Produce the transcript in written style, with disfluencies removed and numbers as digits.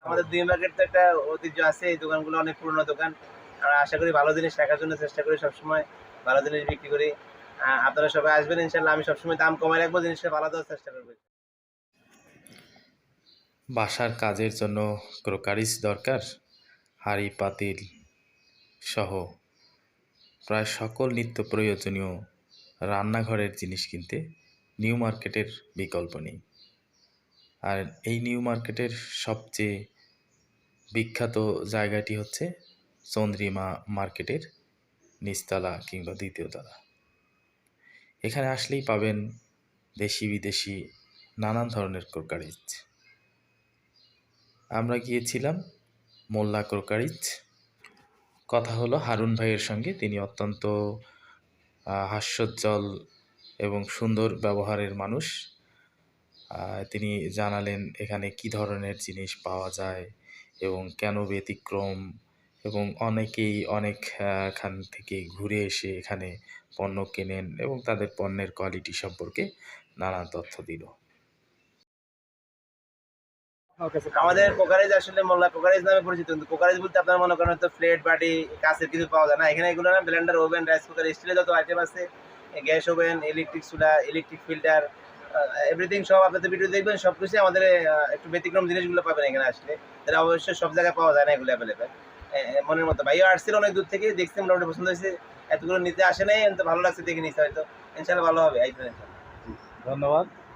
আমাদের দুই মার্কেট তো একটা ঐতিহ্য আছে, এই দোকানগুলো অনেক পুরনো দোকান। আর আশা করি ভালো জিনিস রাখার জন্য চেষ্টা করি, সবসময় ভালো জিনিস বিক্রি করি। আপনারা সবাই আসবেন ইনশাল্লাহ, আমি সবসময় দাম কমায় রাখবো, জিনিসটা ভালো দেওয়ার চেষ্টা করবো। বাসার কাজের জন্য ক্রোকারিস দরকার, হাঁড়ি পাতিল সহ প্রায় সকল নিত্য প্রয়োজনীয় রান্নাঘরের জিনিস কিনতে নিউ মার্কেটের বিকল্প নেই। আর এই নিউ মার্কেটের সবচেয়ে বিখ্যাত জায়গাটি হচ্ছে চন্দ্রিমা মার্কেটের নিচতলা কিংবা দ্বিতীয় তলা। এখানে আসলেই পাবেন দেশি বিদেশি নানান ধরনের ক্রোকারিজ। আমরা গিয়েছিলাম মোল্লা ক্রোকারিজ। কথা হলো হারুন ভাইয়ের সঙ্গে, তিনি অত্যন্ত হাস্যোজ্জ্বল এবং সুন্দর ব্যবহারের মানুষ। তিনি জানালেন এখানে কি ধরনের জিনিস পাওয়া যায় এবং কেন ব্যতিক্রম, এবং অনেকেই অনেকখান থেকে ঘুরে এসে এখানে পণ্য কেনেন এবং তাদের পণ্যের কোয়ালিটি সম্পর্কে নানান তথ্য দিল। আমাদের কোকারেজ আসলে মোল্লা কোকারেজ নামে পরিচিত, কিন্তু কোকারেজ বলতে আপনার মনে করেন তো প্লেট বাটি কাছের কিছু পাওয়া যায় না এখানে। এগুলো না ব্লেন্ডার, ওভেন, রাইস কুকার, স্টিলের যত আইটেম আছে, গ্যাস ওভেন, ইলেকট্রিক চুলা, ইলেকট্রিক ফিল্টার, এভরিথিং সব আপনাদের ভিডিও দেখবেন, সব কিছু আমাদের একটু ব্যতিক্রম জিনিসগুলো পাবেন এখানে আসলে, যেটা অবশ্যই সব জায়গায় পাওয়া যায় না এগুলো অ্যাভেলেবেল। মনের মতো ভাইও আসছিল অনেক দূর থেকে, দেখছি মোটামুটি পছন্দ হয়েছে, এতগুলো নিতে আসে নাই, ভালো লাগছে দেখে নিচ্ছে, হয়তো ইনশাল্লাহ ভালো হবে। ধন্যবাদ।